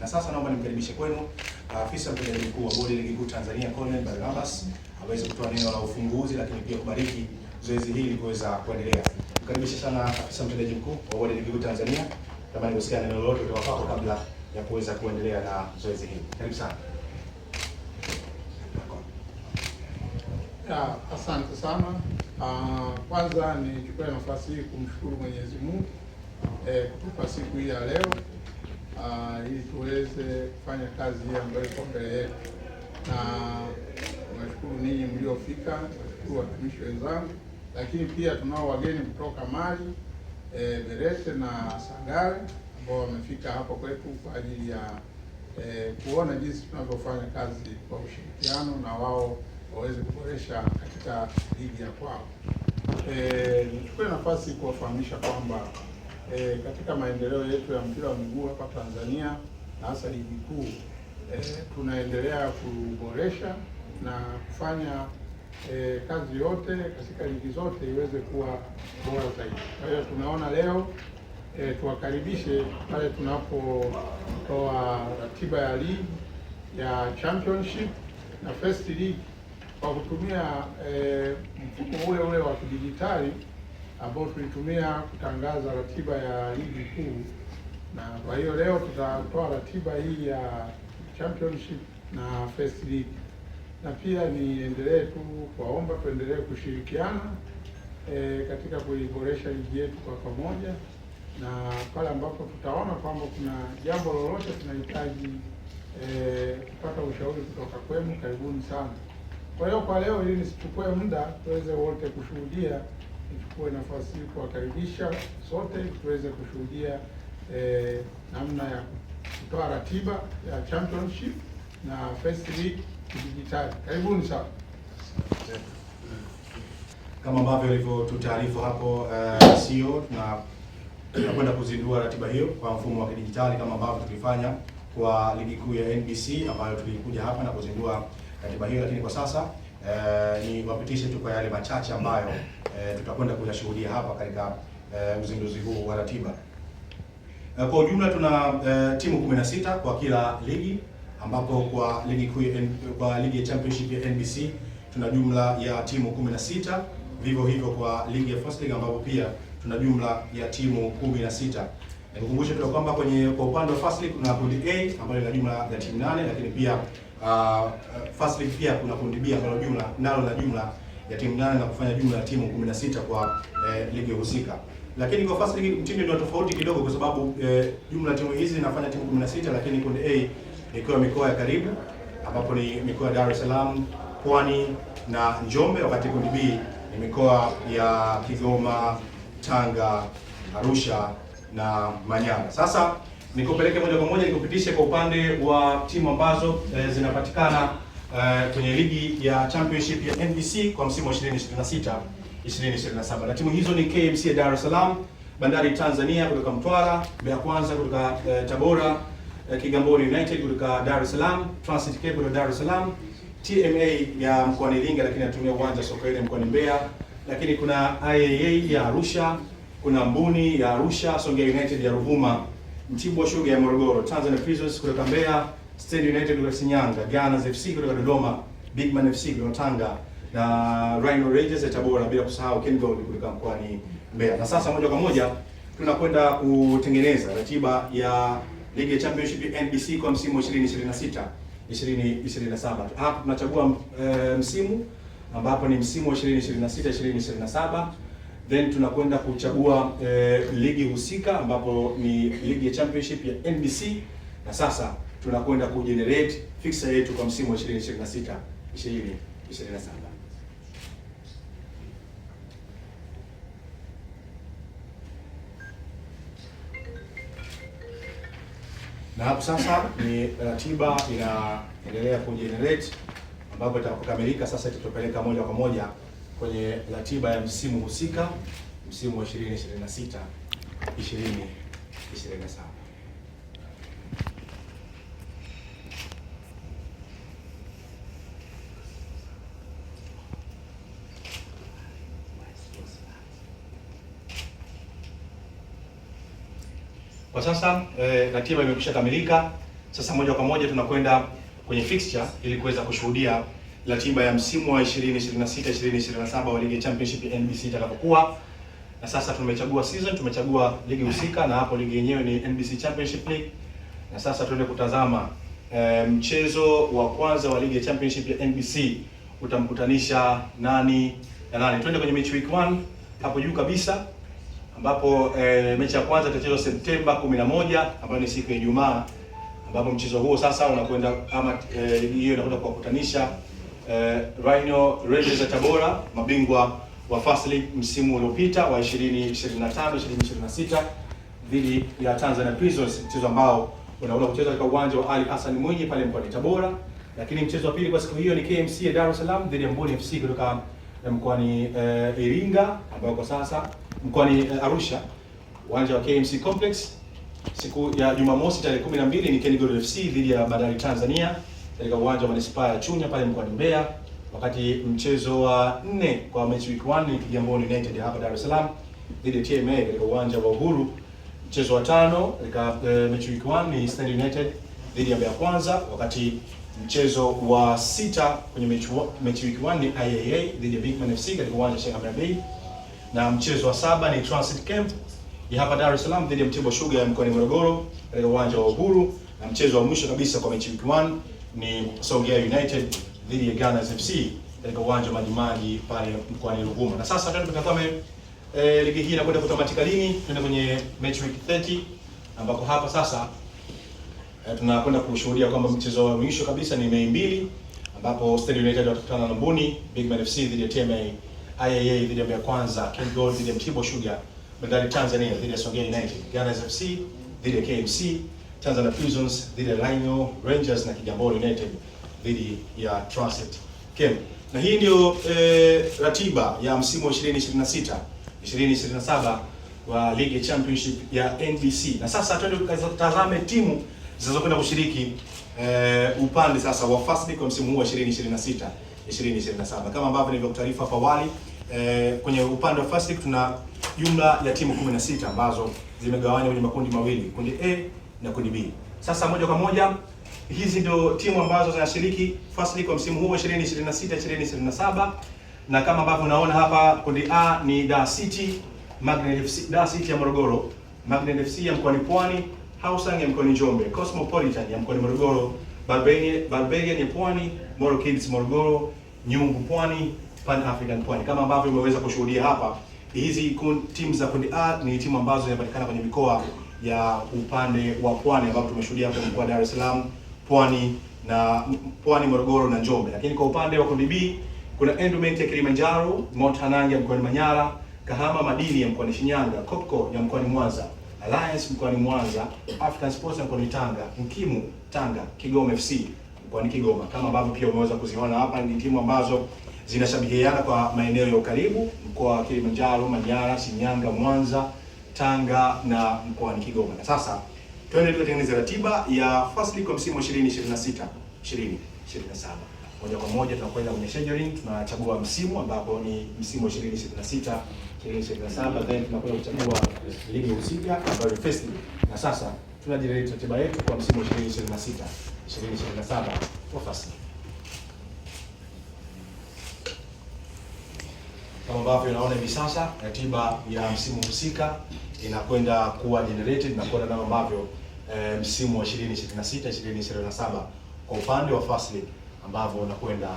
Na sasa naomba nimkaribishe kwenu afisa mtendaji mkuu wa Bodi ya Ligi Kuu Tanzania Colonel Barnabas aweze kutoa neno la ufunguzi, lakini pia kubariki zoezi hili kuweza kuendelea. Mkaribishe sana afisa mtendaji mkuu wa Bodi ya Ligi Kuu Tanzania. Kama nikusikia neno lolote kutoka kwako kabla ya kuweza kuendelea na zoezi hili. Karibu sana. Asante sana. Kwanza nichukue nafasi hii kumshukuru Mwenyezi Mungu kutupa siku hii ya leo ili tuweze kufanya kazi hii ambayo iko mbele yetu, na nashukuru ninyi mliofika, nashukuru watumishi wenzangu, lakini pia tunao wageni kutoka Mali, Berete na Sagare ambao wamefika hapo kwetu kwa ajili ya kuona jinsi tunavyofanya kazi kwa ushirikiano na wao waweze kuboresha katika ligi ya kwao. Nichukue nafasi kuwafahamisha kwamba katika maendeleo yetu ya mpira wa miguu hapa Tanzania na hasa ligi kuu, tunaendelea kuboresha na kufanya kazi yote katika ligi zote iweze kuwa bora zaidi. Kwa hiyo tunaona leo tuwakaribishe pale tunapotoa ratiba ya ligi ya championship na first league kwa kutumia mfumo ule ule wa kidijitali ambao tulitumia kutangaza ratiba ya ligi kuu. Na kwa hiyo leo tutatoa ratiba hii ya championship na first league, na pia niendelee tu kuwaomba tuendelee kushirikiana katika kuiboresha ligi yetu kwa pamoja, na pale ambapo tutaona kwamba kuna jambo lolote tunahitaji kupata ushauri kutoka kwenu, karibuni sana. Kwa hiyo kwa leo, ili nisichukue muda, tuweze wote kushuhudia, nichukue nafasi hii kuwakaribisha sote tuweze kushuhudia namna ya kutoa ratiba ya championship na first league digitali. Karibuni sana. Kama ambavyo alivyotutaarifu hapo CEO, tunakwenda kuzindua ratiba hiyo kwa mfumo wa kidijitali kama ambavyo tulifanya kwa ligi kuu ya NBC ambayo tulikuja hapa na kuzindua ratiba hiyo, lakini kwa sasa ni wapitishe tu kwa yale machache ambayo tutakwenda kuyashuhudia hapa katika uzinduzi huu wa ratiba. Kwa ujumla tuna timu 16 kwa kila ligi, ambapo kwa ligi kuu kwa ligi ya championship ya NBC tuna jumla ya timu 16, vivyo hivyo kwa ligi ya first league ambapo pia tuna jumla ya timu 16. Nikukumbushe tu kwamba kwa upande wa first league kuna kundi A ambalo lina jumla ya timu 8, lakini pia first league pia kuna kundi B ambalo nalo na jumla ya timu 8 na kufanya jumla ya timu 16 kwa ligi husika. Lakini kwa first league mtindo ni tofauti kidogo kwa sababu jumla ya timu hizi zinafanya timu 16, lakini kundi A ikiwa mikoa ya karibu ambapo ni mikoa ya Dar es Salaam, Pwani na Njombe, wakati kundi B ni mikoa ya Kigoma, Tanga, Arusha na Manyara. Sasa nikupeleke moja kwa moja nikupitishe kwa upande wa timu ambazo zinapatikana kwenye ligi ya championship ya NBC kwa msimu wa 2026-2027. Na timu hizo ni KMC ya Dar es Salaam, Bandari Tanzania kutoka Mtwara, Mbeya Kwanza kutoka Tabora, Kigamboni United kutoka Dar es Salaam, Transit Cape kutoka Dar es Salaam, TMA ya mkoani Iringa lakini inatumia uwanja wa Sokoine mkoani Mbeya, lakini kuna IAA ya Arusha, kuna Mbuni ya Arusha, Songea United ya Ruvuma, Mtibwa Sugar ya Morogoro, Tanzania Prisons kutoka Mbeya, Stand United kutoka Shinyanga, Gunners FC kutoka Dodoma, Bigman FC kutoka Tanga na Rhino Rangers ya Tabora, bila kusahau KenGold kutoka mkoani Mbeya. Na sasa moja kwa moja tunakwenda kutengeneza ratiba ya ligi ya championship ya NBC kwa msimu wa 2026-2027. Hapa tunachagua msimu ambapo ni msimu wa 2026-2027. Then tunakwenda kuchagua ligi husika ambapo ni ligi ya championship ya NBC, na sasa tunakwenda kugenerate fixture yetu kwa msimu wa 2026-2027. Na hapo sasa ni ratiba inaendelea kugenerate, ambapo itakapokamilika sasa itatupeleka moja kwa moja kwenye ratiba ya msimu husika, msimu wa 2026-2027. Kwa sasa ratiba imekwisha kamilika. Sasa moja kwa moja tunakwenda kwenye fixture ili kuweza kushuhudia ratiba ya msimu wa 2026-2027 wa ligi ya championship ya NBC itakapokuwa. Na sasa tumechagua season, tumechagua ligi husika, na hapo ligi yenyewe ni NBC Championship League. Na sasa tuende kutazama mchezo wa kwanza wa ligi ya championship ya NBC utamkutanisha nani na nani. Tuende kwenye mechi week 1 hapo juu kabisa, ambapo mechi ya kwanza itachezwa Septemba 11 ambayo ni siku ya Ijumaa, ambapo mchezo huo sasa unakwenda ama ligi hiyo inakwenda kuwakutanisha Rhino Rangers ya Tabora, mabingwa wa First League msimu uliopita wa 2025-2026 dhidi ya Tanzania Prisons, mchezo ambao unaenda kuchezwa katika uwanja wa Ali Hassan Mwinyi pale mkoani Tabora. Lakini mchezo wa pili kwa siku hiyo ni KMC ya Dar es Salaam dhidi ya Mboni FC kutoka mkoani Iringa, ambao kwa sasa mkoani Arusha, uwanja wa KMC Complex. Siku ya Jumamosi tarehe 12 ni Kengold FC dhidi ya Bandari Tanzania katika uwanja wa Manispaa ya Chunya pale mkoani Mbeya, wakati mchezo wa 4 kwa match week 1 ni Kigamboni United hapa Dar es Salaam dhidi ya TMA katika uwanja wa Uhuru. Mchezo wa 5 katika match week 1 ni Stand United dhidi ya Mbeya Kwanza, wakati mchezo wa 6 kwenye match week 1 ni IAA dhidi ya Bigman FC katika uwanja wa Sheikh Amri Abeid, na mchezo wa 7 ni Transit Camp ya hapa Dar es Salaam dhidi ya Mtibwa Sugar ya mkoani Morogoro katika uwanja wa Uhuru, na mchezo wa mwisho kabisa kwa match week 1 ni Songea United dhidi ya Gunners FC katika uwanja wa Majimaji pale mkoani Ruvuma. Na sasa tuende tukatazame ligi hii inakwenda kutamatika lini. Tuende kwenye match week 30 ambako hapa sasa tunakwenda kushuhudia kwamba mchezo wa mwisho kabisa ni Mei 2 ambapo Stand United watakutana na Mbuni, Bigman FC dhidi ya TMA, IAA dhidi ya Mbeya Kwanza, Kengold dhidi ya Mtibwa Sugar, Bandari Tanzania dhidi ya Songea United, Gunners FC dhidi ya KMC, Tanzania Prisons dhidi ya Rhino Rangers na Kigamboni United dhidi ya Transit Camp. Na hii ndio ratiba ya msimu wa 2026-2027 wa ligi ya championship ya NBC. Na sasa twende tukatazame timu zinazokwenda kushiriki upande sasa wa First League kwa msimu huu wa 2026-2027. Kama ambavyo nilivyotaarifa hapo awali, kwenye upande wa First League tuna jumla ya timu 16 ambazo zimegawanywa kwenye makundi mawili, kundi A na kundi B. Sasa moja kwa moja hizi ndio timu ambazo zinashiriki First League kwa msimu huu wa 2026-2027, na kama ambavyo unaona hapa, kundi A ni Dar City, Magnet FC, Dar City ya Morogoro, Magnet FC ya mkoani Pwani, Hausung ya mkoani Njombe, Cosmopolitan ya mkoani Morogoro, Barbarian ya Pwani, Moro Kids Morogoro, Nyungu Pwani, Pan African Pwani. Kama ambavyo umeweza kushuhudia hapa, hizi timu za kundi A ni timu ambazo zinapatikana kwenye mikoa ya upande wa Pwani, ambapo tumeshuhudia hapo mkoa wa Dar es Salaam, Pwani, Morogoro na Njombe. Lakini kwa upande wa kundi B kuna Endowment ya Kilimanjaro, Mount Hanang ya mkoani Manyara, Kahama Madini ya mkoani Shinyanga, Kopko ya mkoani Mwanza, Alliance mkoani Mwanza, African Sports ya mkoani Tanga, Mkimu Tanga, Kigoma FC mkoani Kigoma. Kama ambavyo pia umeweza kuziona hapa, ni timu ambazo zinashabihiana kwa maeneo ya ukaribu, mkoa wa Kilimanjaro, Manyara, Shinyanga, Mwanza, Tanga na mkoani Kigoma. Na sasa twende tutengeneze ratiba ya First League kwa msimu wa 2026-2027. Moja kwa moja tunakwenda kwenye scheduling, tunachagua msimu ambapo ni msimu wa 2026-2027, then tunakwenda kuchagua ligi husika ambayo ni First League. Na sasa tunajieleza ratiba yetu kwa msimu wa 2026-2027 kwa First League. Kama ambavyo unaona hivi sasa, ratiba ya msimu husika inakwenda kuwa generated na kuona kama ambavyo msimu wa 2026-2027 kwa upande wa First League ambavyo unakwenda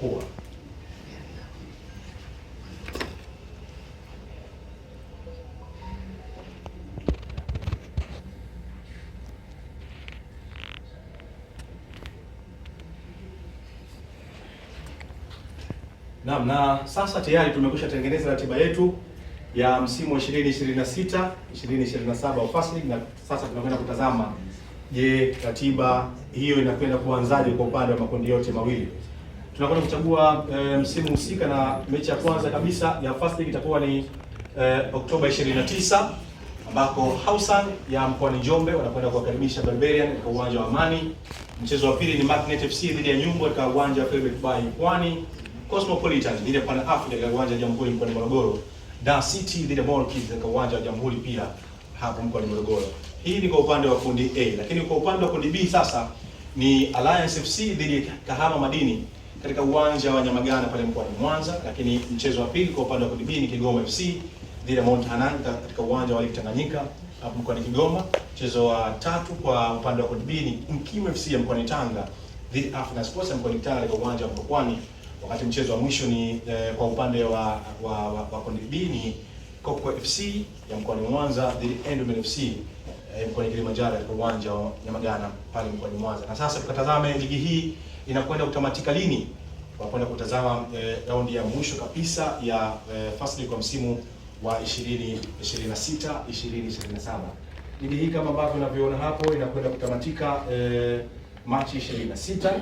kuwa. Naam, na sasa tayari tumekwisha tengeneza ratiba yetu ya msimu wa 2026-2027 wa First League, na sasa tunakwenda kutazama, je, ratiba hiyo inakwenda kuanzaje kwa upande wa makundi yote mawili. Tunakwenda kuchagua msimu husika, na mechi ya kwanza kabisa ya First League itakuwa ni Oktoba 29 ambako Hausung ya mkoani Njombe wanakwenda kuwakaribisha Barbarian katika uwanja wa Amani. Mchezo wa pili ni Magnet FC dhidi ya Nyungu katika uwanja wa Philbert Bay Pwani, Cosmopolitan dhidi ya Pan Africa katika uwanja wa Jamhuri mkoani Morogoro, Dar City dhidi ya Moro Kids katika uwanja wa Jamhuri pia hapo mkoani Morogoro. Hii ni kwa upande wa kundi A, lakini kwa upande wa kundi B sasa ni Alliance FC dhidi ya Kahama Madini katika uwanja wa Nyamagana pale mkoani Mwanza, lakini mchezo wa pili kwa upande wa kundi B ni Kigoma FC dhidi ya Mount Hanang katika uwanja wa Lake Tanganyika hapo mkoani Kigoma. Mchezo wa tatu kwa upande wa kundi B ni Mkimu FC ya mkoani Tanga dhidi ya African Sports ya mkoani Tanga katika uwanja wa Mkokwani, wakati mchezo wa mwisho ni kwa upande wa kundi B ni Kokwa FC ya mkoani Mwanza dhidi ya Endomen FC mkoani Kilimanjaro katika uwanja wa Nyamagana pale mkoani Mwanza. Na sasa tukatazame ligi hii inakwenda kutamatika lini. Tunakwenda kutazama raundi ya mwisho kabisa ya first league kwa msimu wa 2026 2027. Ligi hii kama ambavyo unavyoona hapo inakwenda kutamatika Machi 26.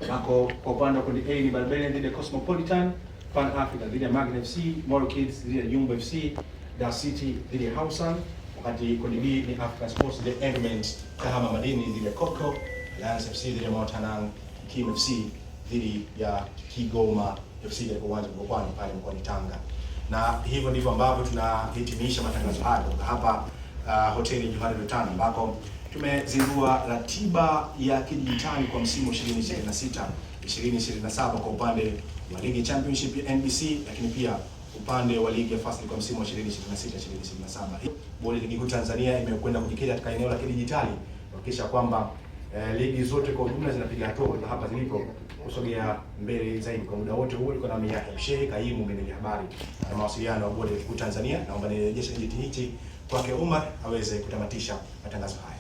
Nako kwa upande wa kundi A ni Barbarian dhidi ya Cosmopolitan, Pan Africa dhidi ya Magna FC, Moro Kids dhidi ya Jumbo FC, Dar City dhidi ya Hausan, wakati kundi B ni African Sports dhidi ya Endowment, Kahama Madini dhidi ya Coco, Alliance FC dhidi ya Mount Hanang, Kim FC dhidi ya Kigoma FC katika uwanja wa Mkokwani pale mkoani Tanga. Na hivyo ndivyo ambavyo tunahitimisha matangazo haya kutoka hapa hoteli Johari Rutana, ambako tumezindua ratiba ya kidijitali kwa msimu 2026 2027 kwa upande wa ligi championship ya NBC, lakini pia upande wa ligi ya First League kwa msimu wa 2026 2027. Bodi ligi kuu Tanzania imekwenda kujikita katika eneo la kidijitali kuhakikisha kwamba ligi zote kwa ujumla zinapiga hatua za hapa zilipo kusogea mbele zaidi. Kwa muda wote huo niko na mimi Yahya Mshehe, kaimu mwenye habari na mawasiliano wa bodi ligi kuu Tanzania. Naomba nirejeshe kijiti hichi kwake Umar aweze kutamatisha matangazo haya.